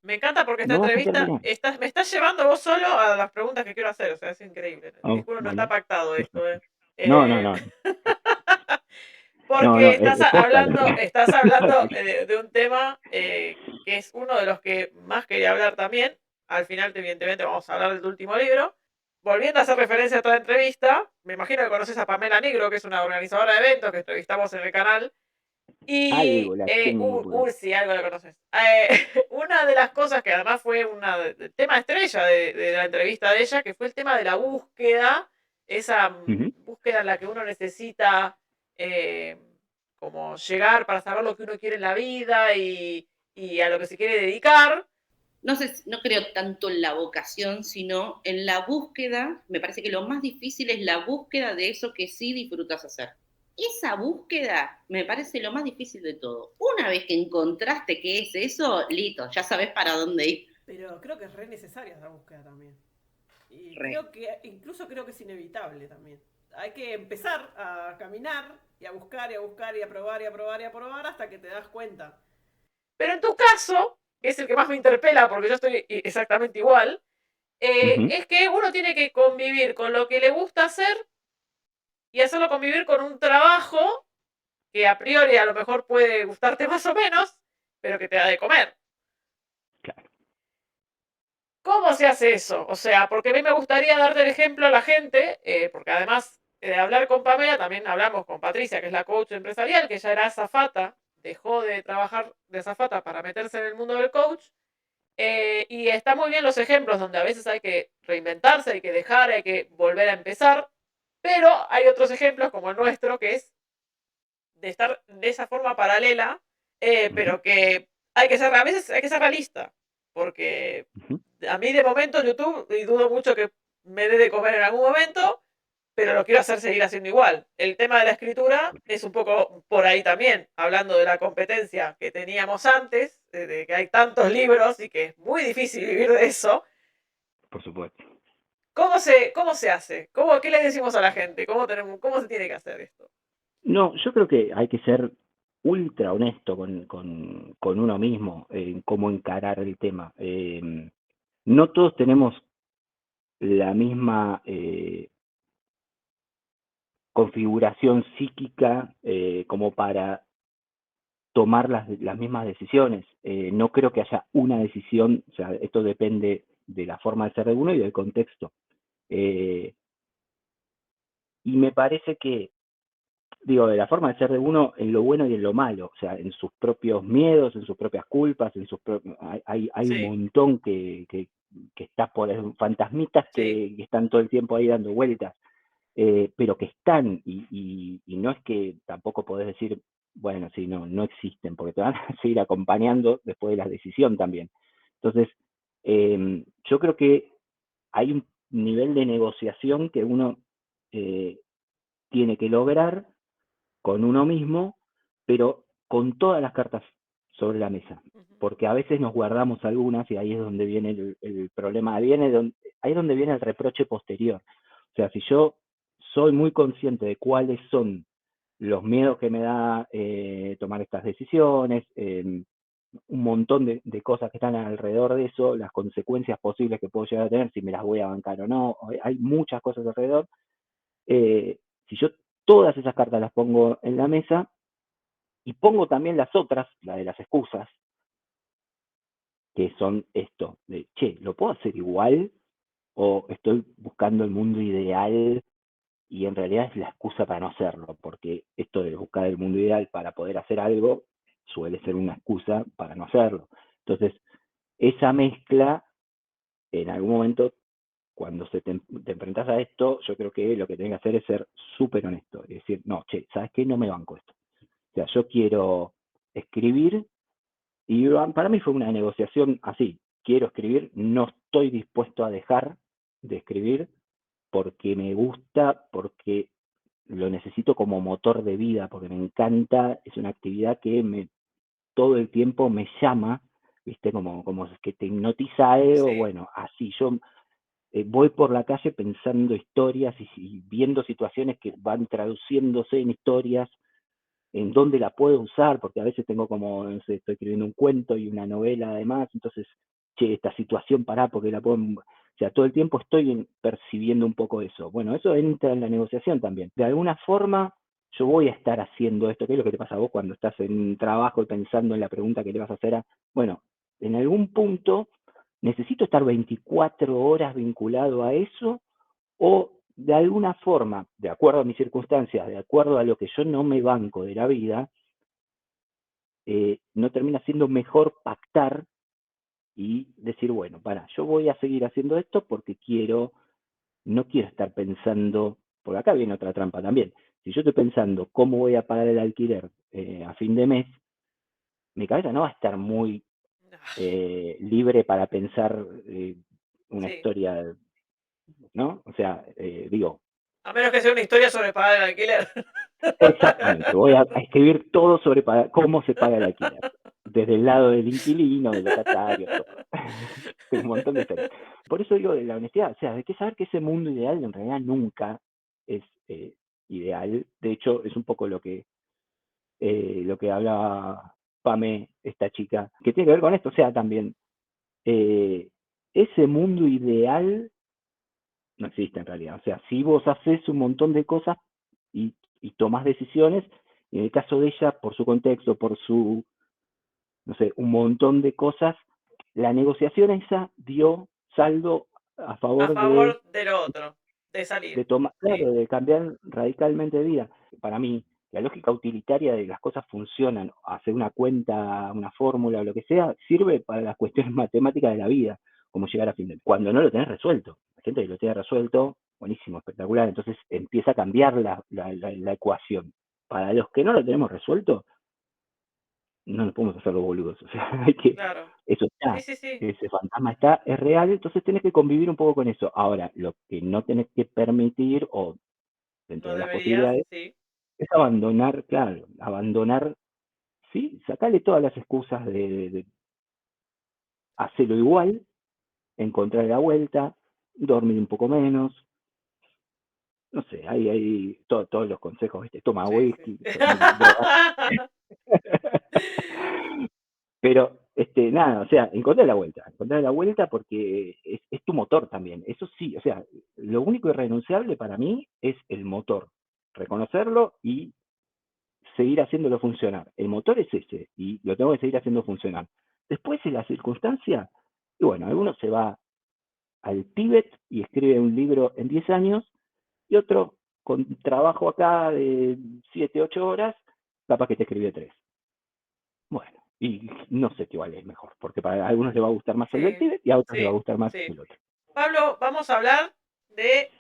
Me encanta porque esta No vas a entrevista terminar. me estás llevando vos solo a las preguntas que quiero hacer, o sea, es increíble. Te Oh, juro, no está bueno, pactado esto, perfecto. No, no, Eh, no. No, no, porque no, posta. estás hablando de un tema que es uno de los que más quería hablar también. Al final, evidentemente, vamos a hablar de tu último libro. Volviendo a hacer referencia a toda entrevista, me imagino que conoces a Pamela Nigro, que es una organizadora de eventos que entrevistamos en el canal. Y Algo la tengo por ahí. sí, algo lo conoces. Una de las cosas que además fue el tema estrella de la entrevista de ella, que fue el tema de la búsqueda, esa Ujú. búsqueda en la que uno necesita eh, como llegar para saber lo que uno quiere en la vida y a lo que se quiere dedicar. No sé, no creo tanto en la vocación, sino en la búsqueda. Me parece que lo más difícil es la búsqueda de eso que sí disfrutas hacer. Esa búsqueda me parece lo más difícil de todo. Una vez que encontraste qué es eso, listo, ya sabes para dónde ir. Pero creo que es re necesaria esa búsqueda también. Y Re. incluso creo que es inevitable también. Hay que empezar a caminar y a buscar y a buscar y a probar y a probar y a probar hasta que te das cuenta. Pero en tu caso, que es el que más me interpela porque yo estoy exactamente igual, Ujú. es que uno tiene que convivir con lo que le gusta hacer y hacerlo convivir con un trabajo que a priori a lo mejor puede gustarte más o menos, pero que te da de comer. Claro. ¿Cómo se hace eso? O sea, porque a mí me gustaría darte el ejemplo a la gente, porque además de hablar con Pamela, también hablamos con Patricia, que es la coach empresarial, que ya era azafata, dejó de trabajar de azafata para meterse en el mundo del coach. Y está muy bien los ejemplos donde a veces hay que reinventarse, hay que dejar, hay que volver a empezar, pero hay otros ejemplos como el nuestro, que es de estar de esa forma paralela, Ujú, pero que a veces hay que ser realista, porque ujú. a mí de momento YouTube, y dudo mucho que me dé de comer en algún momento, pero lo quiero hacer seguir haciendo igual. El tema de la escritura es un poco por ahí también, hablando de la competencia que teníamos antes, de que hay tantos libros y que es muy difícil vivir de eso. Por supuesto. Cómo se hace? ¿Qué le decimos a la gente? ¿Cómo se tiene que hacer esto? No, yo creo que hay que ser ultra honesto con uno mismo en cómo encarar el tema. No todos tenemos la misma configuración psíquica como para tomar las mismas decisiones. No creo que haya una decisión, o sea, esto depende de la forma de ser de uno y del contexto. Eh, y me parece que, digo, de la forma de ser de uno en lo bueno y en lo malo, o sea, en sus propios miedos, en sus propias culpas, hay un Sí, montón que está por fantasmitas sí, que están todo el tiempo ahí dando vueltas. Pero que están, y no es que tampoco podés decir, bueno, sí, no existen, porque te van a seguir acompañando después de la decisión también. Entonces, yo creo que hay un nivel de negociación que uno eh, tiene que lograr con uno mismo, pero con todas las cartas sobre la mesa, ujú, porque a veces nos guardamos algunas y ahí es donde viene el problema, ahí es donde viene el reproche posterior. O sea, si yo soy muy consciente de cuáles son los miedos que me da tomar estas decisiones, un montón de cosas que están alrededor de eso, las consecuencias posibles que puedo llegar a tener, si me las voy a bancar o no, hay muchas cosas alrededor. Si yo todas esas cartas las pongo en la mesa y pongo también las otras, la de las excusas, que son esto, de, che, ¿lo puedo hacer igual? ¿O estoy buscando el mundo ideal y en realidad es la excusa para no hacerlo? Porque esto de buscar el mundo ideal para poder hacer algo suele ser una excusa para no hacerlo. Entonces, esa mezcla, en algún momento, cuando te enfrentas a esto, yo creo que lo que tenés que hacer es ser súper honesto y decir, no, che, ¿sabes qué? No me banco esto. O sea, yo quiero escribir y para mí fue una negociación así. Quiero escribir, no estoy dispuesto a dejar de escribir porque me gusta, porque lo necesito como motor de vida, porque me encanta, es una actividad que todo el tiempo me llama, ¿viste? Como que te hipnotiza algo, sí. bueno, así yo voy por la calle pensando historias y viendo situaciones que van traduciéndose en historias, en dónde la puedo usar, porque a veces tengo como, no sé, estoy escribiendo un cuento y una novela además, entonces che, esta situación pará porque la puedo... O sea, todo el tiempo estoy percibiendo un poco eso. Bueno, eso entra en la negociación también. De alguna forma, yo voy a estar haciendo esto. ¿Qué es lo que te pasa a vos cuando estás en un trabajo y pensando en la pregunta que le vas a hacer a... Bueno, en algún punto necesito estar 24 horas vinculado a eso o de alguna forma, de acuerdo a mis circunstancias, de acuerdo a lo que yo no me banco de la vida, no termina siendo mejor pactar y decir, bueno, yo voy a seguir haciendo esto porque no quiero estar pensando, porque acá viene otra trampa también. Si yo estoy pensando cómo voy a pagar el alquiler a fin de mes, mi cabeza no va a estar muy libre para pensar una Sí. historia, ¿no? O sea, digo, A menos que sea una historia sobre pagar el alquiler. exactamente, voy a escribir todo sobre cómo se paga el alquiler, desde el lado del inquilino, del locatario, todo. Un montón de historias. Por eso digo de la honestidad, o sea, hay que saber que ese mundo ideal en realidad nunca es ideal. De hecho, es un poco lo que hablaba Pame, esta chica, que tiene que ver con esto, o sea, también ese mundo ideal no existe en realidad. O sea, si vos haces un montón de cosas y tomás decisiones, y en el caso de ella, por su contexto, por su, no sé, un montón de cosas, la negociación esa dio saldo a A favor favor del otro, de salir. tomar, Sí, claro, de cambiar radicalmente de vida. Para mí, la lógica utilitaria de las cosas funcionan, hacer una cuenta, una fórmula o lo que sea, sirve para las cuestiones matemáticas de la vida, como llegar a fin de mes. Cuando no lo tenés resuelto, la gente que lo tiene resuelto, buenísimo, espectacular, entonces empieza a cambiar la ecuación. Para los que no lo tenemos resuelto, no nos podemos hacer los boludos, o sea, claro. eso Sí, está, sí, sí. ese fantasma está, es real, entonces tenés que convivir un poco con eso. Ahora, lo que no tenés que permitir, o dentro No de las deberías, posibilidades, sí. es abandonar, claro, abandonar, sí, sacarle todas las excusas de hacerlo igual, encontrar la vuelta, dormir un poco menos, no sé, hay todos los consejos, ¿viste? Toma Sí, sí. whisky, droga. Pero, nada, o sea, encontrar la vuelta porque es tu motor también, eso sí, o sea, lo único irrenunciable para mí es el motor, reconocerlo y seguir haciéndolo funcionar. El motor es ese y lo tengo que seguir haciendo funcionar. Después, en la circunstancia, y bueno, alguno se va al Tíbet y escribe un libro en 10 años y otro con trabajo acá de 7 8 horas, capaz que te escribió 3. Bueno, y no sé cuál es mejor, porque para algunos le va a gustar más el del Sí, Tíbet y a otros le va a sí, gustar más sí. el otro. Pablo, vamos a hablar de.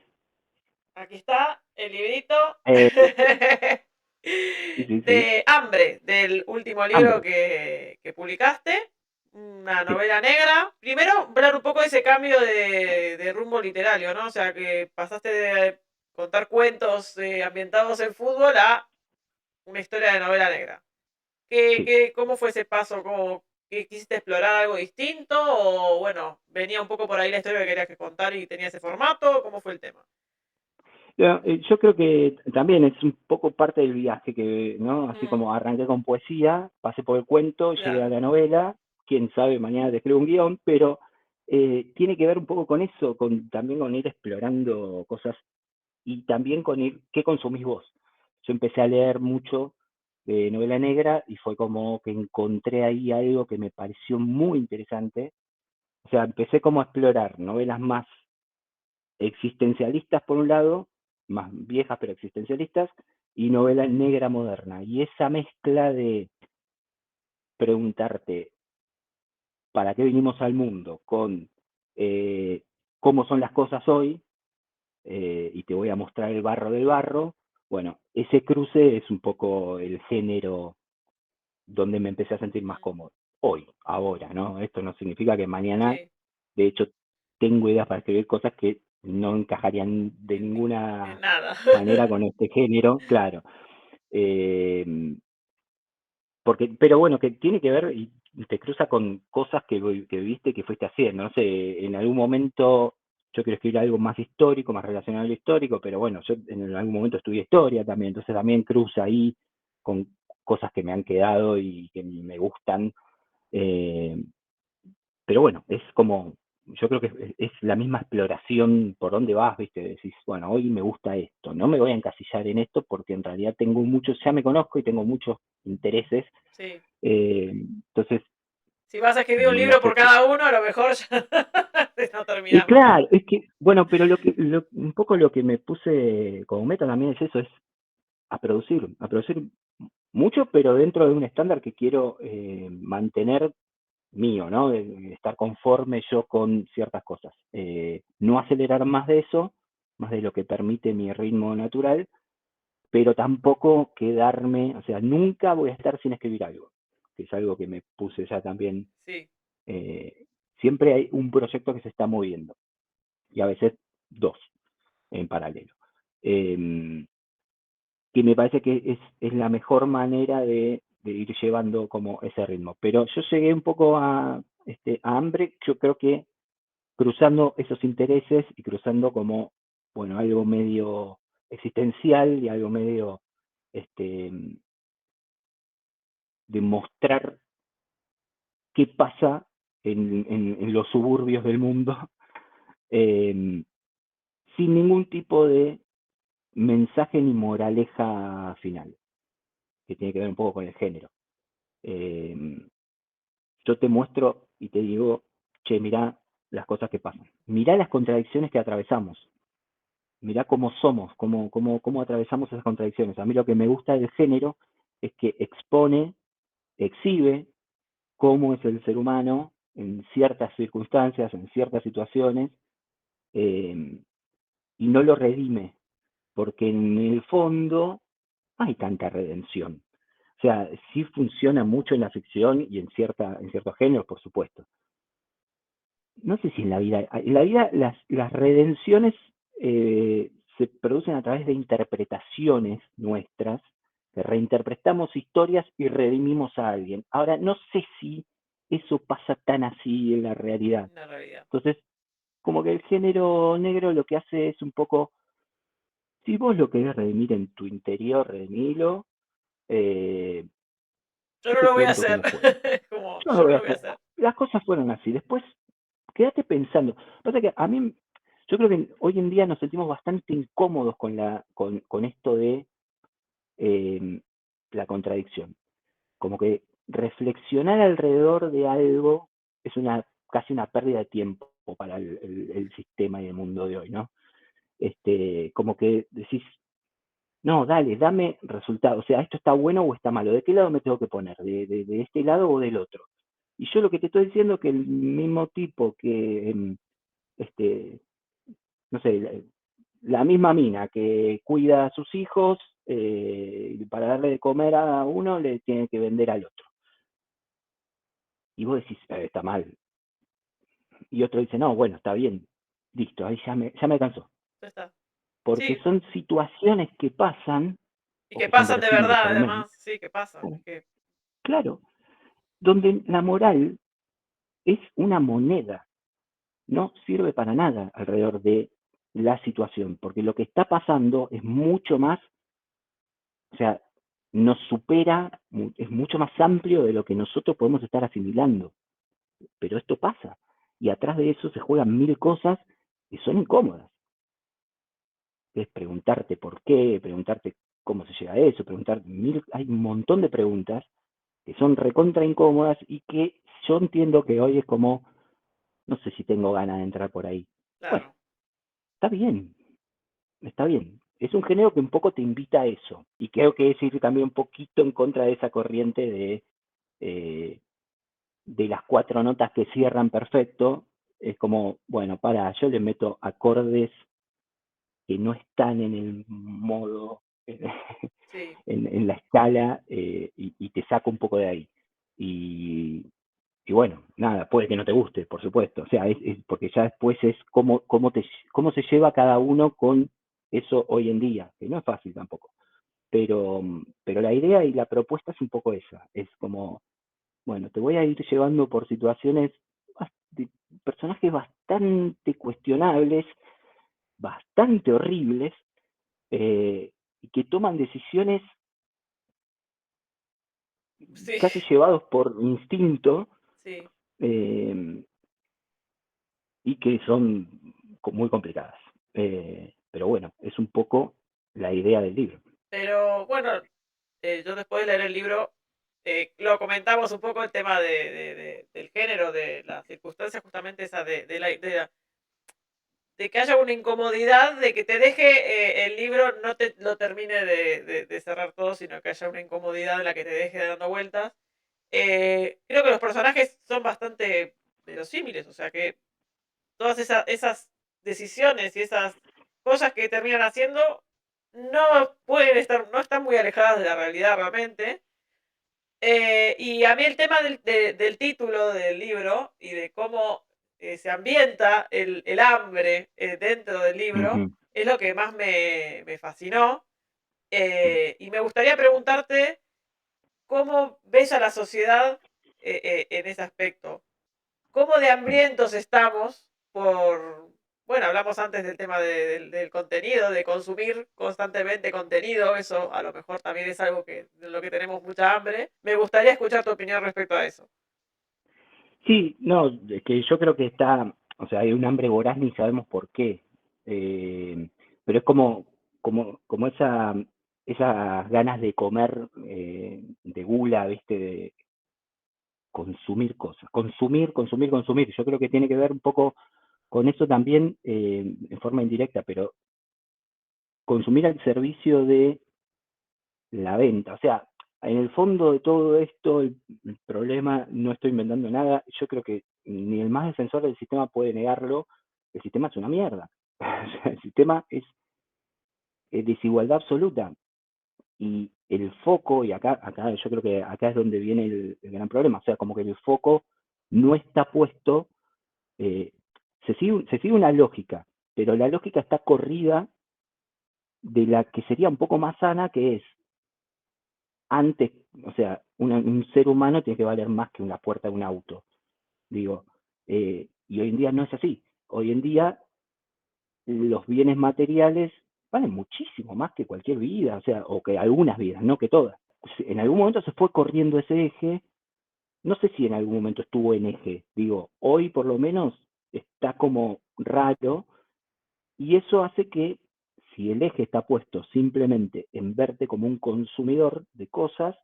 Aquí está el librito. Sí, sí, sí. De Hambre, del último libro Hambre, que publicaste. Una sí. novela negra. Primero, hablar un poco de ese cambio de rumbo literario, ¿no? O sea, que pasaste de contar cuentos ambientados en fútbol a una historia de novela negra. Sí. ¿Cómo fue ese paso? ¿Que quisiste explorar algo distinto? ¿O bueno, venía un poco por ahí la historia que querías que contar y tenía ese formato? ¿Cómo fue el tema? Yo creo que también es un poco parte del viaje que, ¿no? Así Mm, como arranqué con poesía, pasé por el cuento, llegué a claro. la novela, quién sabe, mañana te escribo un guión, pero tiene que ver un poco con eso, también con ir explorando cosas y también con qué consumís vos. Yo empecé a leer mucho de novela negra y fue como que encontré ahí algo que me pareció muy interesante. O sea, empecé como a explorar novelas más existencialistas por un lado, más viejas pero existencialistas, y novela negra moderna. Y esa mezcla de preguntarte para qué vinimos al mundo con cómo son las cosas hoy, y te voy a mostrar el barro del barro, bueno, ese cruce es un poco el género donde me empecé a sentir más Mm, cómodo. Hoy, ahora, ¿no? Esto no significa que mañana, sí, de hecho, tengo ideas para escribir cosas que no encajarían de en ninguna nada. manera con este género, claro. Eh, pero bueno, que tiene que ver y te cruza con cosas que viste que fuiste haciendo. No sé, en algún momento yo quiero escribir algo más histórico, más relacionado a lo histórico, pero bueno, yo en algún momento estudié historia también, entonces también cruza ahí con cosas que me han quedado y que me gustan. Eh, pero bueno, es como, yo creo que es la misma exploración por dónde vas, ¿viste? Decís, bueno, hoy me gusta esto, no me voy a encasillar en esto porque en realidad tengo muchos, ya me conozco y tengo muchos intereses, Sí. entonces, Si vas a escribir un no libro sé por si... cada uno, a lo mejor ya no Y terminás más. claro, es que, bueno, pero un poco lo que me puse como meta también es eso, es a producir mucho, pero dentro de un estándar que quiero mantener mío, ¿no? De estar conforme yo con ciertas cosas. No acelerar más de eso, más de lo que permite mi ritmo natural, pero tampoco quedarme, o sea, nunca voy a estar sin escribir algo, que es algo que me puse ya también. Sí, eh, Siempre hay un proyecto que se está moviendo, y a veces dos en paralelo. Eh, que me parece que es la mejor manera de ir llevando como ese ritmo. Pero yo llegué un poco a hambre, yo creo que cruzando esos intereses y cruzando como, bueno, algo medio existencial y algo medio este, de mostrar qué pasa en los suburbios del mundo, eh, sin ningún tipo de mensaje ni moraleja final, que tiene que ver un poco con el género. Eh, yo te muestro y te digo, che, mirá las cosas que pasan, mirá las contradicciones que atravesamos, mirá cómo somos, cómo atravesamos esas contradicciones. A mí lo que me gusta del género es que expone, exhibe cómo es el ser humano en ciertas circunstancias, en ciertas situaciones, eh, y no lo redime, porque en el fondo no hay tanta redención. O sea, sí funciona mucho en la ficción y en ciertos géneros, por supuesto. No sé si en la vida las redenciones se producen a través de interpretaciones nuestras, que reinterpretamos historias y redimimos a alguien. Ahora, no sé si eso pasa tan así en la realidad. la realidad. Entonces, como que el género negro lo que hace es un poco, si vos lo querés redimir en tu interior, redimilo. Eh, Yo yo no te lo voy a cuento hacer. cómo fue. Como, Yo no yo lo no voy a lo voy a hacer. hacer. Las cosas fueron así. Después, quédate pensando. Pasa que a mí, yo creo que hoy en día nos sentimos bastante incómodos con esto de eh, la contradicción. Como que reflexionar alrededor de algo es casi una pérdida de tiempo para el sistema y el mundo de hoy, ¿no? Como que decís, no, dale, dame resultados. O sea, ¿esto está bueno o está malo? ¿De qué lado me tengo que poner? ¿De este lado o del otro? Y yo lo que te estoy diciendo es que el mismo tipo que, no sé, la misma mina que cuida a sus hijos, para darle de comer a uno, le tiene que vender al otro. Y vos decís, está mal. Y otro dice, no, bueno, está bien. Listo, ahí ya me cansó. Ya está. Porque Sí, son situaciones que pasan, y o que que son pasan de verosímiles verdad, por lo menos. además. Sí, que pasan. Claro, donde la moral es una moneda, no sirve para nada alrededor de la situación, porque lo que está pasando es mucho más, o sea, nos supera, es mucho más amplio de lo que nosotros podemos estar asimilando, pero esto pasa, y atrás de eso se juegan mil cosas que son incómodas. Es preguntarte por qué, preguntarte cómo se llega a eso, hay un montón de preguntas que son recontra incómodas y que yo entiendo que hoy es como, no sé si tengo ganas de entrar por ahí. Bueno, Claro. está bien, está bien. Es un género que un poco te invita a eso. Y creo que es ir también un poquito en contra de esa corriente eh, de las cuatro notas que cierran perfecto. Es como, bueno, yo le meto acordes que no están en el modo, Sí, en la escala, y te saco un poco de ahí. Y, y bueno, nada, puede que no te guste, por supuesto. O sea, porque ya después es cómo se lleva cada uno con eso hoy en día, que no es fácil tampoco. Pero la idea y la propuesta es un poco esa. Es como, bueno, te voy a ir llevando por situaciones de personajes bastante cuestionables, bastante horribles, y que toman decisiones sí, casi llevados por instinto, sí. eh, y que son muy complicadas. Pero bueno, es un poco la idea del libro. Pero bueno, yo después de leer el libro, lo comentamos un poco el tema del género, de las circunstancias justamente esa de que haya una incomodidad, de que te deje el libro, no te lo termine de cerrar todo, sino que haya una incomodidad en la que te deje dando vueltas. Creo que los personajes son bastante verosímiles, o sea que todas esas decisiones y esas cosas que terminan haciendo no pueden estar, no están muy alejadas de la realidad realmente. Y a mí el tema del título del libro y de cómo se ambienta el hambre dentro del libro Ujú. es lo que más me fascinó. Y me gustaría preguntarte cómo ves a la sociedad en ese aspecto. ¿Cómo de hambrientos estamos por, bueno, hablamos antes del tema del contenido, de consumir constantemente contenido, eso a lo mejor también es algo de lo que tenemos mucha hambre. Me gustaría escuchar tu opinión respecto a eso. Sí, no, es que yo creo que está, o sea, hay un hambre voraz ni sabemos por qué. Eh, pero es como esas ganas de comer, de gula, ¿viste? De consumir cosas. Consumir, consumir, consumir. Yo creo que tiene que ver un poco con eso también, en forma indirecta, pero consumir al servicio de la venta. O sea, en el fondo de todo esto, el problema, no estoy inventando nada, yo creo que ni el más defensor del sistema puede negarlo, el sistema es una mierda. O sea, el sistema es desigualdad absoluta. Y el foco, y acá yo creo que acá es donde viene el gran problema, o sea, como que el foco no está puesto, eh, se sigue una lógica, pero la lógica está corrida de la que sería un poco más sana, que es antes, o sea, un ser humano tiene que valer más que una puerta de un auto, digo, y hoy en día no es así. Hoy en día los bienes materiales valen muchísimo más que cualquier vida, o sea, o que algunas vidas, no que todas. En algún momento se fue corriendo ese eje, no sé si en algún momento estuvo en eje, digo, hoy por lo menos está como raro, y eso hace que si el eje está puesto simplemente en verte como un consumidor de cosas,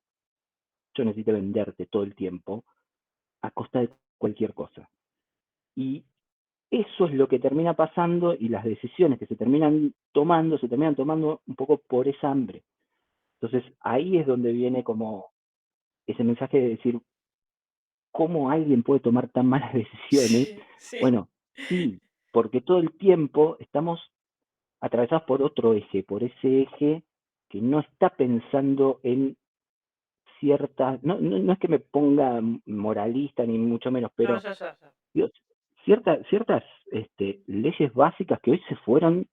yo necesito venderte todo el tiempo a costa de cualquier cosa. Y eso es lo que termina pasando, y las decisiones que se terminan tomando un poco por esa hambre. Entonces ahí es donde viene como ese mensaje de decir, ¿cómo alguien puede tomar tan malas decisiones? Sí, sí. Bueno, sí, porque todo el tiempo estamos atravesados por otro eje, por ese eje que no está pensando en ciertas, no es que me ponga moralista ni mucho menos, No, pero ya. digo, ciertas leyes básicas que hoy se fueron,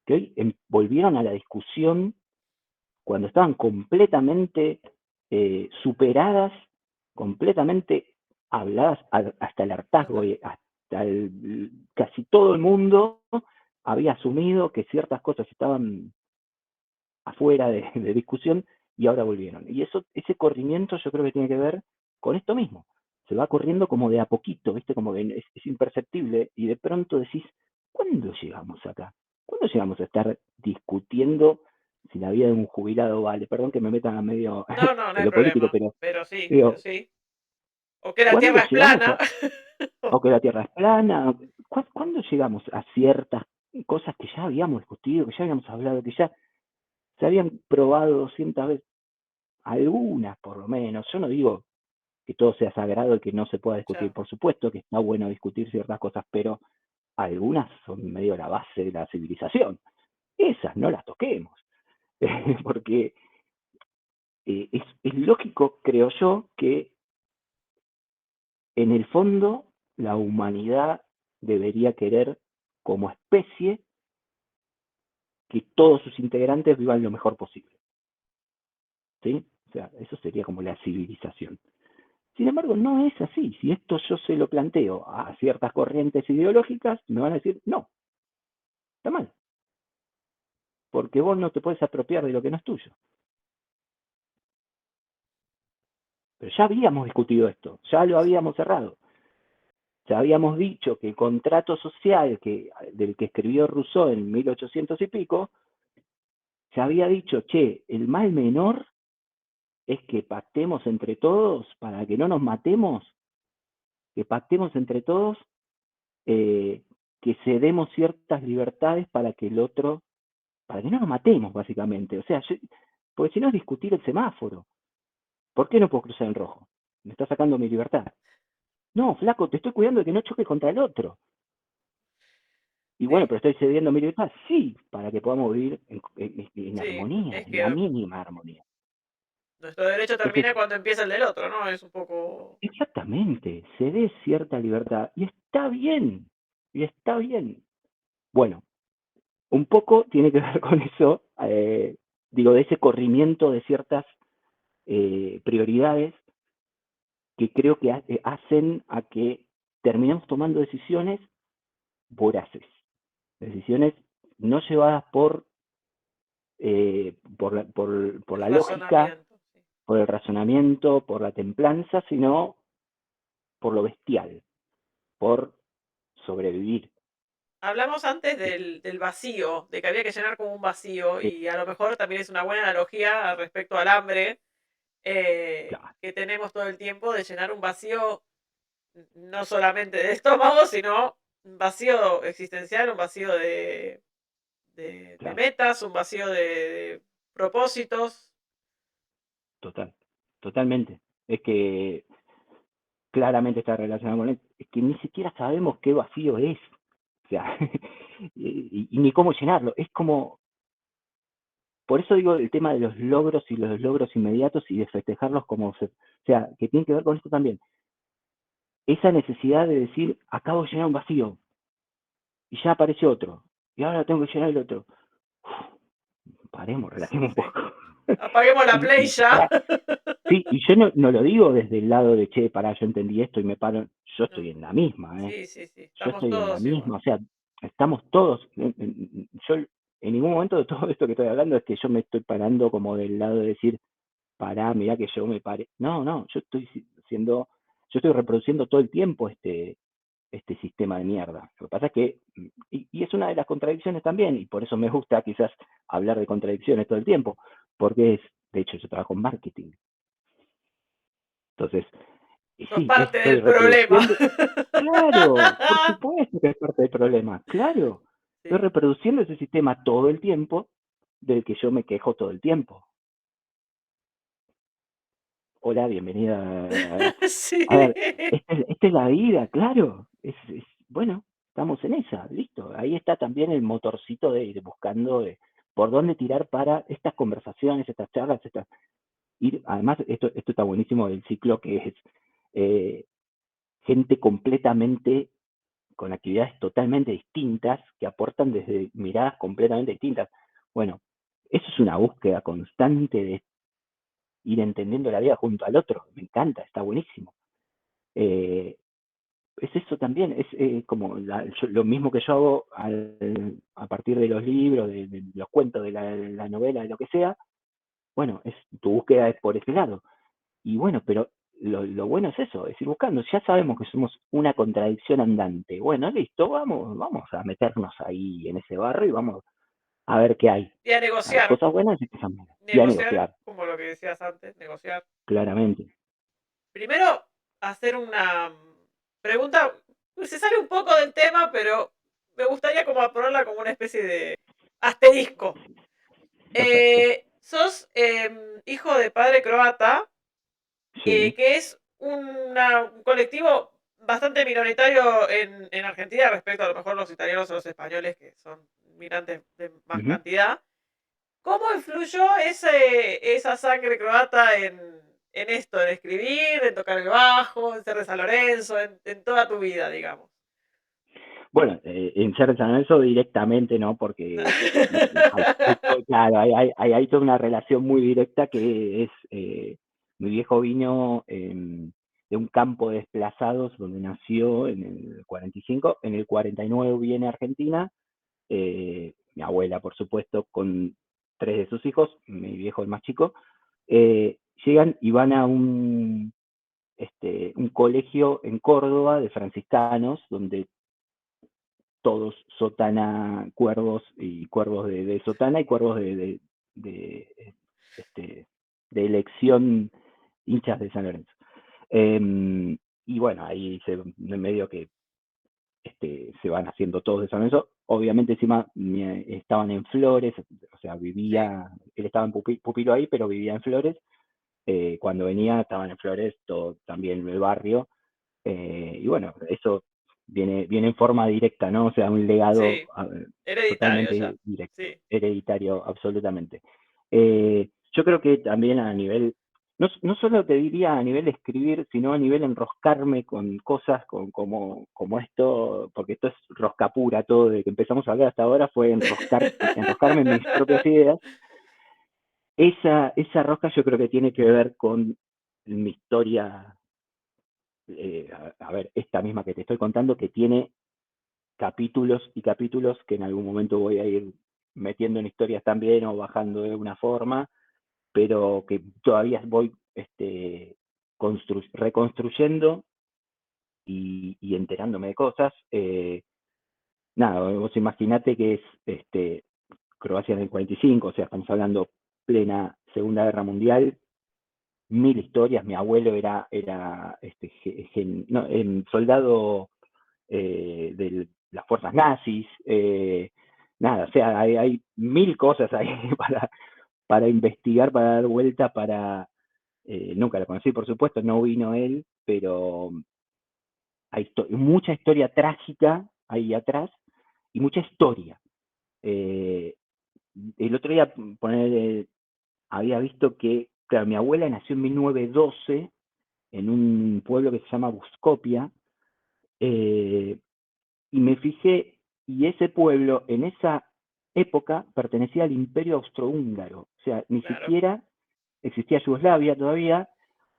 que hoy volvieron a la discusión cuando estaban completamente superadas, completamente habladas hasta el hartazgo, y hasta casi todo el mundo había asumido que ciertas cosas estaban afuera de discusión y ahora volvieron. Y ese corrimiento yo creo que tiene que ver con esto mismo. Se va corriendo como de a poquito, ¿viste? Como que es imperceptible, y de pronto decís, ¿cuándo llegamos acá? ¿Cuándo llegamos a estar discutiendo si la vida de un jubilado vale? Perdón que me metan a medio No, no, no de hay lo político, problema. pero Pero digo, sí. O que la ¿cuándo Tierra es llegamos plana. o que la Tierra es plana? ¿Cuándo llegamos a ciertas cosas que ya habíamos discutido, que ya habíamos hablado, que ya se habían probado 200 veces? Algunas por lo menos. Yo no digo que todo sea sagrado y que no se pueda discutir. Ya. Por supuesto que está bueno discutir ciertas cosas, pero algunas son medio la base de la civilización. Esas no las toquemos. Porque es lógico, creo yo, que en el fondo la humanidad debería querer, como especie, que todos sus integrantes vivan lo mejor posible. ¿Sí? O sea, eso sería como la civilización. Sin embargo, no es así. Si esto yo se lo planteo a ciertas corrientes ideológicas, me van a decir, no, está mal, porque vos no te puedes apropiar de lo que no es tuyo. Pero ya habíamos discutido esto, ya lo habíamos cerrado. Ya habíamos dicho que el contrato social del que escribió Rousseau en 1800 y pico, se había dicho, che, el mal menor es que pactemos entre todos para que no nos matemos, que pactemos entre todos, que cedemos ciertas libertades para que el otro, para que no nos matemos, básicamente. O sea, porque si no es discutir el semáforo. ¿Por qué no puedo cruzar en rojo? Me está sacando mi libertad. No, flaco, te estoy cuidando de que no choque contra el otro. Y bueno, Sí, pero estoy cediendo mi libertad, sí, para que podamos vivir en sí, armonía, es en la que mínima armonía. nuestro derecho Entonces, termina cuando empieza el del otro, ¿no? Es un poco... exactamente, se dé cierta libertad y está bien, y está bien. Bueno, un poco tiene que ver con eso, digo, de ese corrimiento de ciertas prioridades que creo que hacen a que terminemos tomando decisiones voraces, decisiones no llevadas por El la lógica, razonamiento. Sí. por el razonamiento, por la templanza, sino por lo bestial, por sobrevivir. Hablamos antes del vacío, de que había que llenar como un vacío, Sí, y a lo mejor también es una buena analogía respecto al hambre claro, que tenemos todo el tiempo de llenar un vacío no solamente de estómago, sino un vacío existencial, un vacío de claro, metas, un vacío de propósitos. totalmente. Es que claramente está relacionado con él, es que ni siquiera sabemos qué vacío es, o sea, y ni cómo llenarlo. Es como, por eso digo el tema de los logros y los logros inmediatos y de festejarlos o sea, que tiene que ver con esto también. Esa necesidad de decir, acabo de llenar un vacío y ya apareció otro, y ahora tengo que llenar el otro. Paremos, relajemos un Sí. poco. Apaguemos la y, play y ya. pará. Sí, y yo no lo digo desde el lado de, che, pará, yo entendí esto y me paro. Yo No. estoy en la misma, ¿eh? Sí, sí, sí. Yo Estamos estoy en la todos igual. misma, o sea, estamos todos. Yo en ningún momento de todo esto que estoy hablando es que yo me estoy parando como del lado de decir, pará, mirá que yo me pare. No, no, yo estoy reproduciendo todo el tiempo este sistema de mierda. Lo que pasa es que, y es una de las contradicciones también, y por eso me gusta quizás hablar de contradicciones todo el tiempo, porque de hecho, yo trabajo en marketing. Entonces, y Sos sí, parte estoy del problema. reproduciendo, claro, por supuesto que es parte del problema, claro, estoy Sí. reproduciendo ese sistema todo el tiempo del que yo me quejo todo el tiempo. Hola, bienvenida. Sí. A ver, esta es la vida, claro. Bueno, estamos en esa, listo. Ahí está también el motorcito de ir buscando por dónde tirar para estas conversaciones, estas charlas, además, esto está buenísimo del ciclo que es eh, gente completamente con actividades totalmente distintas que aportan desde miradas completamente distintas. Bueno, eso es una búsqueda constante de ir entendiendo la vida junto al otro. Me encanta, está buenísimo. Eh, es eso también, es como lo mismo que yo hago a partir de los libros, de los cuentos, de la novela, de lo que sea. Bueno, tu búsqueda es por ese lado. Y bueno, pero lo bueno es eso, es ir buscando. Ya sabemos que somos una contradicción andante. Bueno, listo, vamos a meternos ahí en ese barro y vamos a ver qué hay. Y a Hay negociar. cosas buenas y cosas malas. Y a Negociar, negociar, como lo que decías antes, negociar. claramente. Primero, hacer una pregunta. Se sale un poco del tema, pero me gustaría como ponerla como una especie de asterisco. Perfecto. Sos hijo de padre croata, Sí. que es un colectivo bastante minoritario en Argentina respecto a lo mejor los italianos o los españoles, que son migrantes de más Ujú. cantidad. ¿Cómo influyó esa sangre croata en esto, en escribir, en tocar el bajo, en ser de San Lorenzo, en toda tu vida, digamos? Bueno, en ser San Lorenzo directamente, ¿no? Porque claro, hay toda una relación muy directa que es, mi viejo vino de un campo de desplazados donde nació en el 45, en el 49 viene a Argentina, mi abuela, por supuesto, con 3 de sus hijos, mi viejo el más chico, llegan y van un colegio en Córdoba de franciscanos, donde todos sotana, cuervos y cuervos de sotana y cuervos de, este, de elección hinchas de San Lorenzo. Y bueno, ahí en medio que se van haciendo todos de San Lorenzo. Obviamente encima estaban en Flores, o sea, vivía, él estaba en Pupilo ahí, pero vivía en Flores. Cuando venía estaban en Flores, todo también en el barrio. Y bueno, eso viene en forma directa, ¿no? O sea, un legado Sí, hereditario ya. totalmente directo, Sí. hereditario, absolutamente. Yo creo que también a nivel, no solo te diría a nivel de escribir, sino a nivel enroscarme con cosas como esto, porque esto es rosca pura, todo de que empezamos a hablar hasta ahora fue enroscarme en mis propias ideas. Esa rosca yo creo que tiene que ver con mi historia, a ver, esta misma que te estoy contando, que tiene capítulos y capítulos que en algún momento voy a ir metiendo en historias también o bajando de una forma, pero que todavía voy reconstruyendo y enterándome de cosas. Nada, vos imaginate que es Croacia en el 45, o sea, estamos hablando plena Segunda Guerra Mundial, 1000 historias. Mi abuelo era soldado de las fuerzas nazis. Nada, o sea, hay 1000 cosas ahí para investigar, para dar vuelta, nunca lo conocí, por supuesto, no vino él, pero hay mucha historia trágica ahí atrás y mucha historia. El otro día había visto que, claro, mi abuela nació en 1912 en un pueblo que se llama Buscopia, y me fijé, y ese pueblo en esa época pertenecía al Imperio Austrohúngaro, o sea, ni Claro. siquiera existía Yugoslavia todavía.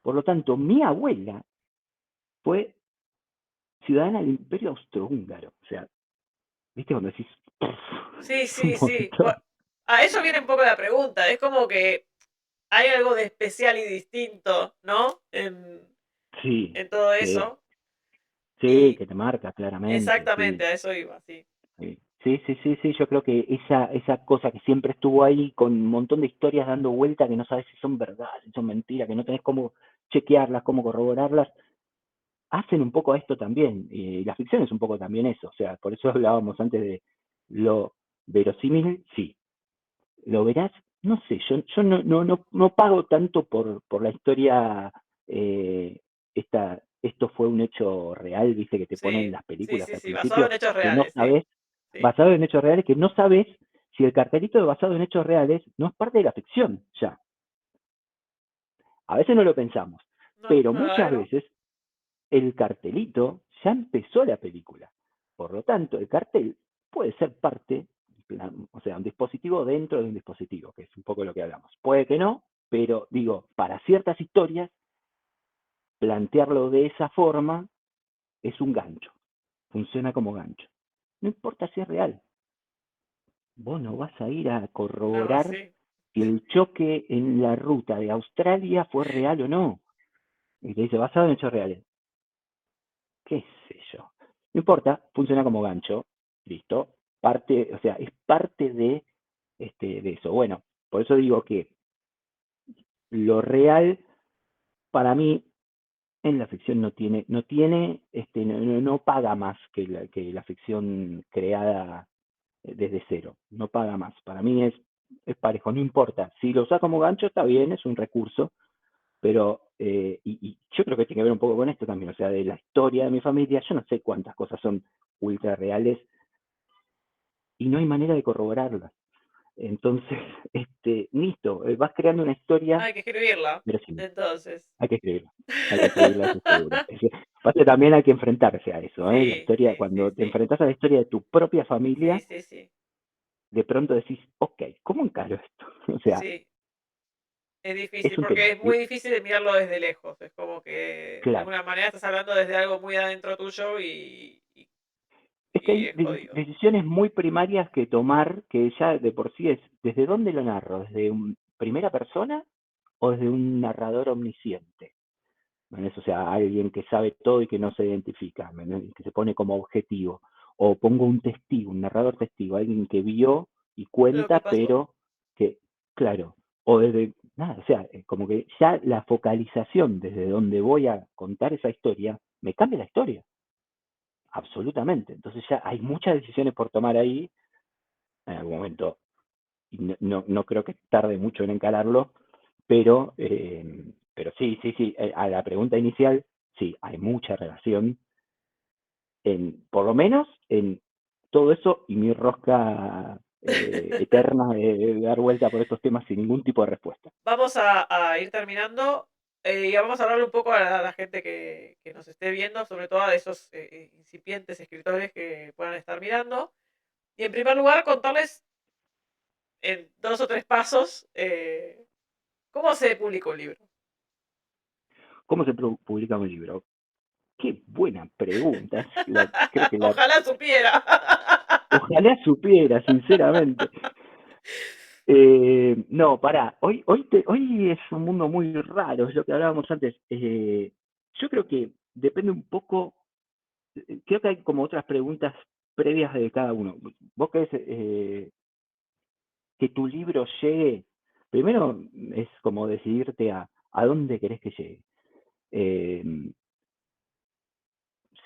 Por lo tanto, mi abuela fue ciudadana del Imperio Austrohúngaro, o sea, ¿viste cuando decís? Sí, Es un sí, sí. montón. A eso viene un poco la pregunta. Es como que hay algo de especial y distinto, ¿no? Sí, En todo sí, eso. sí, Y que te marca claramente, exactamente, sí. a eso iba, sí. Sí, sí, sí, sí, sí, yo creo que esa cosa que siempre estuvo ahí con un montón de historias dando vuelta que no sabes si son verdad, si son mentiras, que no tenés cómo chequearlas, cómo corroborarlas, hacen un poco a esto también. Y la ficción es un poco también eso, o sea, por eso hablábamos antes de lo verosímil, sí. Lo verás, no sé, yo no pago tanto por la historia, esto fue un hecho real, viste, que te ponen Sí, las sí, películas sí, al sí, basado en principio, hechos que no reales, sí. sabes, Sí. basado en hechos reales, que no sabes si el cartelito de basado en hechos reales no es parte de la ficción ya. A veces no lo pensamos, No, pero la verdad muchas que no. veces el cartelito ya empezó la película. Por lo tanto, el cartel puede ser parte, o sea, un dispositivo dentro de un dispositivo, que es un poco lo que hablamos. Puede que no, pero digo, para ciertas historias, plantearlo de esa forma es un gancho, funciona como gancho. No importa si es real, vos no vas a ir a No, corroborar sí. si el choque en la ruta de Australia fue real o no. Y te dice, basado en hechos reales. Qué sé yo. No importa, funciona como gancho, listo. O sea, es parte de eso. Bueno, por eso digo que lo real para mí en la ficción no paga más que la ficción creada desde cero. No paga más. Para mí es parejo, no importa. Si lo usa como gancho está bien, es un recurso, pero y yo creo que tiene que ver un poco con esto también, o sea, de la historia de mi familia. Yo no sé cuántas cosas son ultra reales y no hay manera de corroborarlas. Entonces, listo, vas creando una historia, Hay que escribirla, pero sí, entonces. hay que escribirla, eso seguro. Aparte también hay que enfrentarse a eso, ¿eh? La Sí, historia, sí, sí, cuando te sí. enfrentas a la historia de tu propia Sí, familia, sí, sí. de pronto decís, ok, ¿cómo encaro esto? O sea, Sí, es es difícil un porque tema. es muy difícil de mirarlo desde lejos. Es como que de Claro, alguna manera estás hablando desde algo muy adentro tuyo es que y hay es jodido. decisiones muy primarias que tomar, que ya de por sí es, ¿desde dónde lo narro? ¿Desde primera persona o desde un narrador omnisciente? ¿entendés? O sea, alguien que sabe todo y que no se identifica, ¿entendés? Que se pone como objetivo. O pongo un testigo, un narrador testigo, alguien que vio y Lo que cuenta, pasó. pero que, claro, o desde, nada, o sea, como que ya la focalización desde donde voy a contar esa historia, me cambia la historia, absolutamente. Entonces ya hay muchas decisiones por tomar ahí, en algún momento, y no creo que tarde mucho en encalarlo, pero sí, sí, sí, a la pregunta inicial, sí, hay mucha relación, por lo menos en todo eso y mi rosca eterna de dar vuelta por estos temas sin ningún tipo de respuesta. Vamos a ir terminando y vamos a hablar un poco a la gente que nos esté viendo, sobre todo a esos incipientes escritores que puedan estar mirando. Y en primer lugar, contarles en 2 o 3 pasos cómo se publica un libro. ¿Cómo se publica un libro? Qué buena pregunta. Creo que Ojalá supiera. ojalá supiera, sinceramente. No, pará. Hoy es un mundo muy raro, es lo que hablábamos antes. Yo creo que depende un poco. Creo que hay como otras preguntas previas de cada uno. Vos querés que tu libro llegue. Primero es como decidirte a dónde querés que llegue. Eh,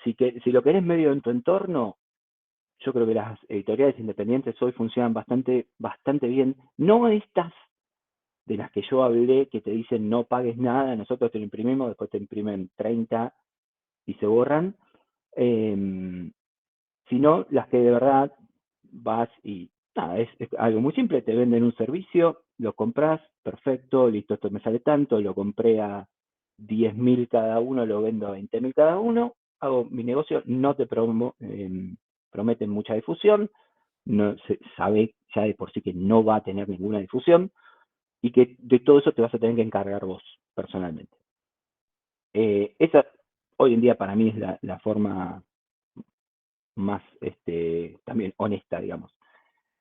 si lo querés medio en tu entorno, yo creo que las editoriales independientes hoy funcionan bastante bien. No estas de las que yo hablé, que te dicen no pagues nada, nosotros te lo imprimimos, después te imprimen 30 y se borran, eh, sino las que de verdad vas y nada, es algo muy simple, te venden un servicio, lo compras, perfecto, listo, esto me sale tanto, lo compré a 10.000 cada uno, lo vendo a 20.000 cada uno, hago mi negocio, no te prometen mucha difusión, no se sabe ya de por sí que no va a tener ninguna difusión y que de todo eso te vas a tener que encargar vos personalmente. Esa hoy en día para mí es la forma más también honesta, digamos.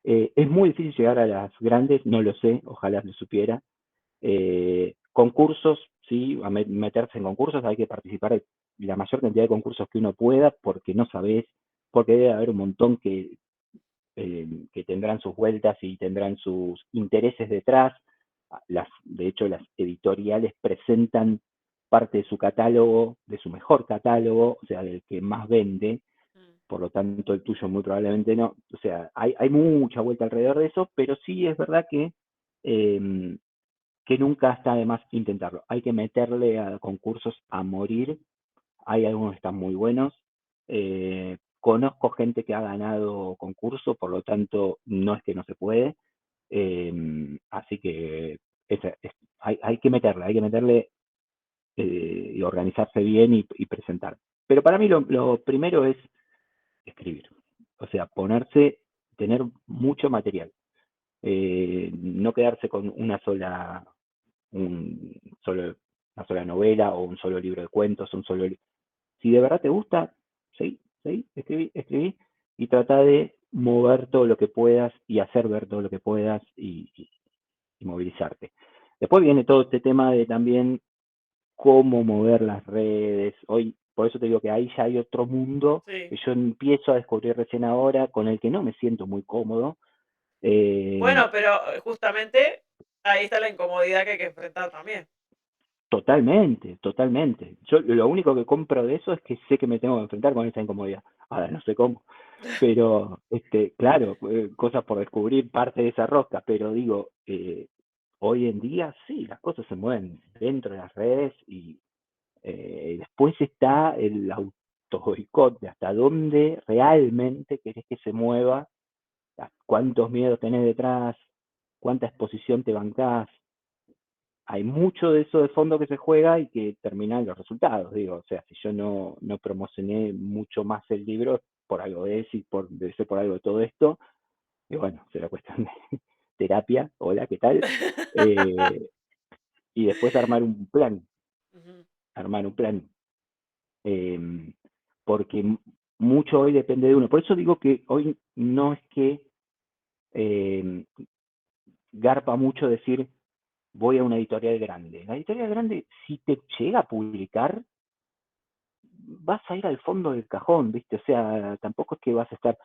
Es muy difícil llegar a las grandes, no lo sé, ojalá lo supiera. Concursos, sí, meterse en concursos, hay que participar de la mayor cantidad de concursos que uno pueda, porque no sabés, porque debe haber un montón que tendrán sus vueltas y tendrán sus intereses detrás. De hecho, las editoriales presentan parte de su catálogo, de su mejor catálogo, o sea, del que más vende, por lo tanto el tuyo muy probablemente no. O sea, hay mucha vuelta alrededor de eso, pero sí es verdad eh, que nunca está de más intentarlo. Hay que meterle a concursos a morir. Hay algunos que están muy buenos. Conozco gente que ha ganado concurso, por lo tanto no es que no se puede. Así que hay que meterle y organizarse bien y presentar. Pero para mí lo primero es escribir. O sea, tener mucho material. No quedarse con un solo, una sola novela o un solo libro de cuentos, si de verdad te gusta, escribí y trata de mover todo lo que puedas y hacer ver todo lo que puedas y movilizarte. Después viene todo este tema de también cómo mover las redes. Hoy, por eso te digo que ahí ya hay otro mundo Sí. que yo empiezo a descubrir recién ahora, con el que no me siento muy cómodo. Bueno, pero justamente ahí está la incomodidad que hay que enfrentar también. Totalmente, totalmente. Yo lo único que compro de eso es que sé que me tengo que enfrentar con esa incomodidad. Ahora no sé cómo, pero claro, cosas por descubrir, parte de esa rosca, pero digo, hoy en día sí, las cosas se mueven dentro de las redes y después está el autoboicot de hasta dónde realmente querés que se mueva, cuántos miedos tenés detrás, cuánta exposición te bancás. Hay mucho de eso de fondo que se juega y que termina en los resultados, digo, o sea, si yo no promocioné mucho más el libro, por algo es y debe ser por algo de todo esto, y bueno, será cuestión de terapia, hola, ¿qué tal? Eh, y después armar un plan, eh, porque mucho hoy depende de uno. Por eso digo que hoy no es que eh, garpa mucho decir, voy a una editorial grande. La editorial grande, si te llega a publicar, vas a ir al fondo del cajón, ¿viste? O sea, tampoco es que vas a estar,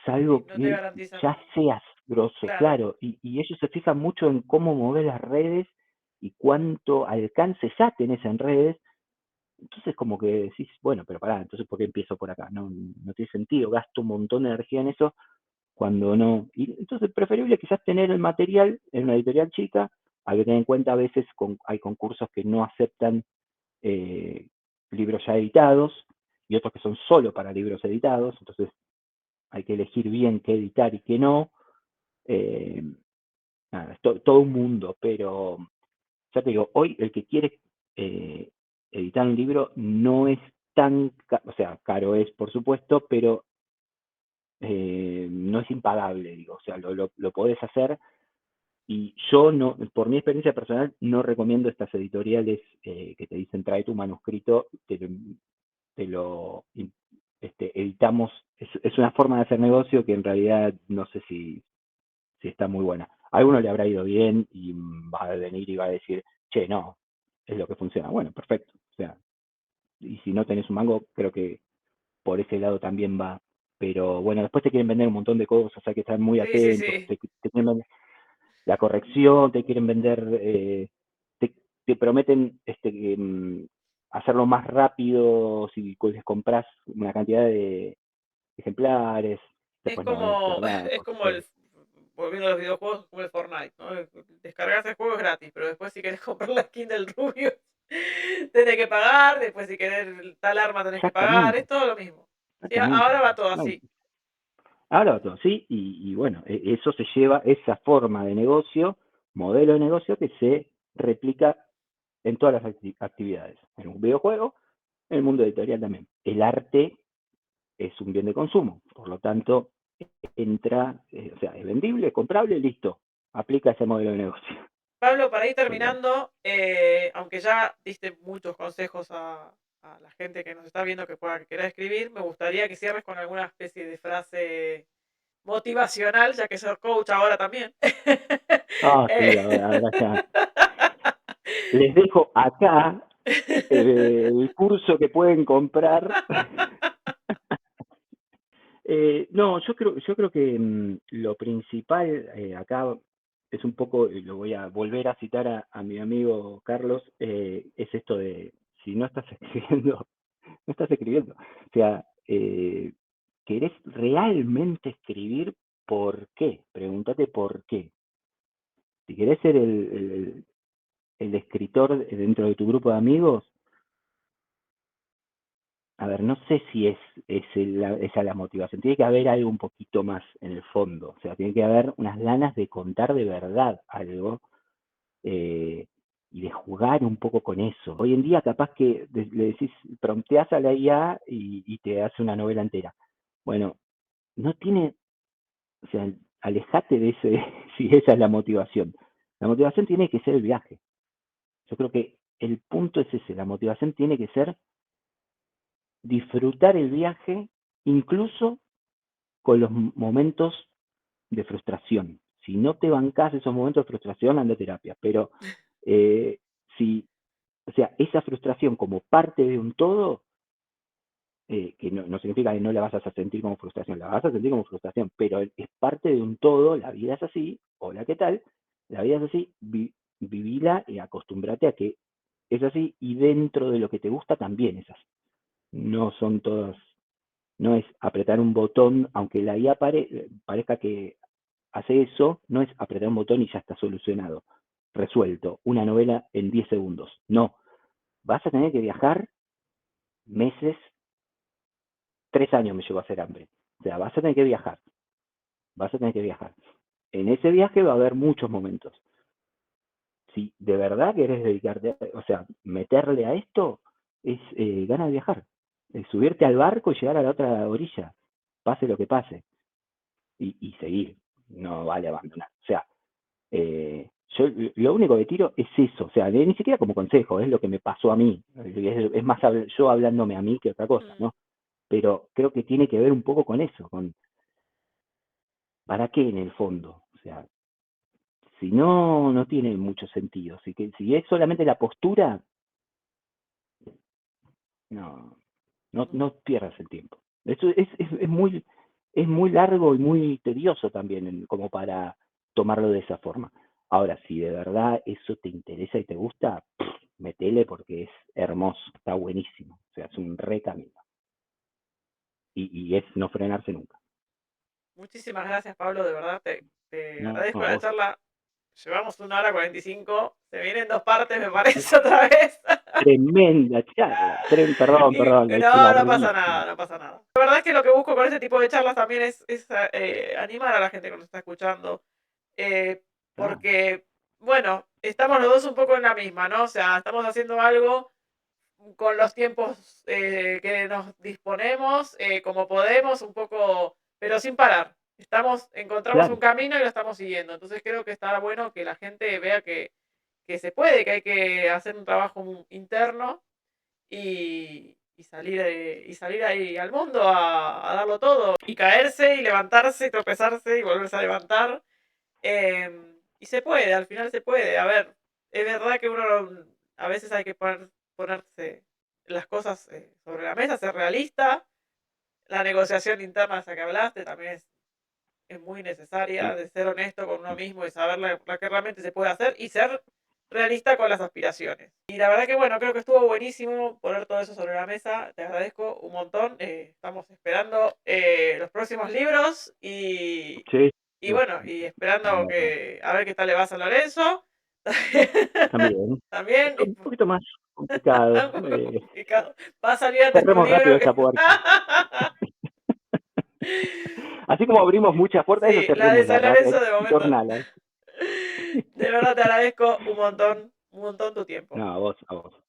salvo Sí, no te que garantizan ya nada. seas grosso, Claro. claro, y ellos se fijan mucho en cómo mover las redes y cuánto alcance ya tenés en redes. Entonces como que decís, bueno, pero pará, entonces ¿por qué empiezo por acá? No tiene sentido, gasto un montón de energía en eso cuando no. Y entonces preferible quizás tener el material en una editorial chica. Hay que tener en cuenta a veces hay concursos que no aceptan eh, libros ya editados y otros que son solo para libros editados, entonces hay que elegir bien qué editar y qué no. Eh, Nada, es todo un mundo, pero ya te digo, hoy el que quiere eh, editar un libro no es tan, o sea, caro es por supuesto, pero no es impagable, digo, o sea, lo podés hacer. Y yo, no, por mi experiencia personal, no recomiendo estas editoriales que te dicen trae tu manuscrito, te lo editamos. Es una forma de hacer negocio que en realidad no sé si está muy buena. A alguno le habrá ido bien y va a venir y va a decir, che, no, es lo que funciona. Bueno, perfecto. O sea, y si no tenés un mango, creo que por ese lado también va. Pero bueno, después te quieren vender un montón de cosas, hay que estar muy Sí, sí, atentos. sí. Te quieren vender la corrección, te quieren vender, te prometen hacerlo más rápido si les compras una cantidad de ejemplares. Es Después no es como, verdad, es por como supuesto. volviendo a los videojuegos, como el Fortnite, ¿no? Descargas el juego es gratis, pero después si querés comprar la skin del rubio, tenés que pagar, después si querés tal arma tenés que pagar, Exactamente, es todo lo mismo. Sí, exactamente. ahora va todo No, así. ahora otro, sí, y bueno, eso se lleva, esa forma de negocio, modelo de negocio que se replica en todas las actividades. En un videojuego, en el mundo editorial también. El arte es un bien de consumo, por lo tanto, entra, o sea, es vendible, es comprable, listo, aplica ese modelo de negocio. Pablo, para ir Pero, terminando, aunque ya diste muchos consejos a la gente que nos está viendo que pueda querer escribir, me gustaría que cierres con alguna especie de frase motivacional, ya que sos coach ahora también. sí, Eh, ahora ya. Les dejo acá el curso que pueden comprar. No, yo creo que lo principal acá es un poco, y lo voy a volver a citar a mi amigo Carlos, es esto de si no estás escribiendo, no estás escribiendo. O sea, ¿querés realmente escribir? ¿Por qué? Pregúntate por qué. Si querés ser el escritor dentro de tu grupo de amigos, a ver, no sé si esa la motivación. Tiene que haber algo un poquito más en el fondo. O sea, tiene que haber unas ganas de contar de verdad algo eh, y de jugar un poco con eso. Hoy en día, capaz que le decís, prompteás a la IA y te hace una novela entera. Bueno, no tiene, o sea, alejate de ese, si esa es la motivación. La motivación tiene que ser el viaje. Yo creo que el punto es ese. La motivación tiene que ser disfrutar el viaje, incluso con los momentos de frustración. Si no te bancás esos momentos de frustración, anda a terapia. Pero eh, si, o sea, esa frustración como parte de un todo, que no significa que no la vas a sentir como frustración, la vas a sentir como frustración, pero es parte de un todo, la vida es así, hola, ¿qué tal? La vida es así, vivila y acostumbrate a que es así y dentro de lo que te gusta también es así. No son todas, no es apretar un botón, aunque la IA parezca que hace eso, no es apretar un botón y ya está solucionado, resuelto, una novela en 10 segundos. No, vas a tener que viajar meses, 3 años me llevó a hacer hambre. O sea, vas a tener que viajar, vas a tener que viajar. En ese viaje va a haber muchos momentos. Si de verdad querés dedicarte, o sea, meterle a esto, es ganas de viajar. Es subirte al barco y llegar a la otra orilla, pase lo que pase, y seguir. No vale abandonar. O sea, yo lo único que tiro es eso, o sea, ni siquiera como consejo, es lo que me pasó a mí. Es más yo hablándome a mí que otra cosa, Mm, ¿no? Pero creo que tiene que ver un poco con eso, con ¿para qué en el fondo? O sea, Si no, no tiene mucho sentido. Así que si es solamente la postura, no pierdas el tiempo. Eso es muy largo y muy tedioso también como para tomarlo de esa forma. Ahora, si de verdad eso te interesa y te gusta, metele porque es hermoso, está buenísimo. O sea, es un re camino. Y es no frenarse nunca. Muchísimas gracias, Pablo, de verdad te No, agradezco a la vos. charla. Llevamos 1 hora 45, se vienen 2 partes, me parece, otra vez. Tremenda charla. Perdón, Y la hice no, no pasa larguísima. nada, no pasa nada. La verdad es que lo que busco con este tipo de charlas también es animar a la gente que nos está escuchando. Porque, bueno, estamos los dos un poco en la misma, ¿no? O sea, estamos haciendo algo con los tiempos que nos disponemos, como podemos, un poco, pero sin parar. Encontramos un Claro, camino y lo estamos siguiendo. Entonces creo que está bueno que la gente vea que se puede, que hay que hacer un trabajo interno y salir ahí al mundo a darlo todo. Y caerse y levantarse y tropezarse y volverse a levantar. Y se puede, al final se puede. A ver, es verdad que uno a veces hay que ponerse las cosas sobre la mesa, ser realista. La negociación interna de esa que hablaste también es muy necesaria, sí, de ser honesto con uno sí. mismo y saber la que realmente se puede hacer y ser realista con las aspiraciones. Y la verdad que bueno, creo que estuvo buenísimo poner todo eso sobre la mesa. Te agradezco un montón. Estamos esperando los próximos libros Sí, y bueno, y esperando a ver qué tal le va a San Lorenzo. también. También. Un poquito más complicado. Un poco complicado. Va a salir antes tu Cerremos libro. rápido esa puerta. Así como abrimos muchas puertas, eso Sí, la de cerrémosla San rápido Lorenzo de y momento. tornala. De verdad te agradezco un montón tu tiempo. No, a vos.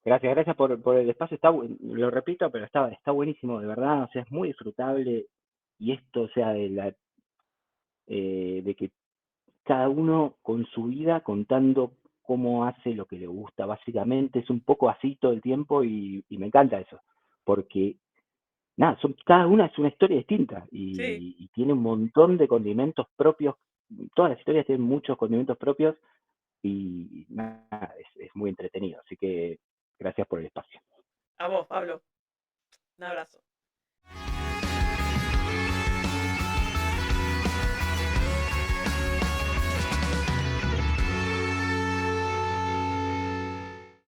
Gracias por el espacio. Lo repito, pero está buenísimo, de verdad. O sea, es muy disfrutable. Y esto, o sea, de que cada uno con su vida contando cómo hace lo que le gusta, básicamente. Es un poco así todo el tiempo y me encanta eso. Porque nada, cada una es una historia distinta Sí, y tiene un montón de condimentos propios. Todas las historias tienen muchos condimentos propios y nada, es muy entretenido. Así que gracias por el espacio. a vos, Pablo. Un abrazo.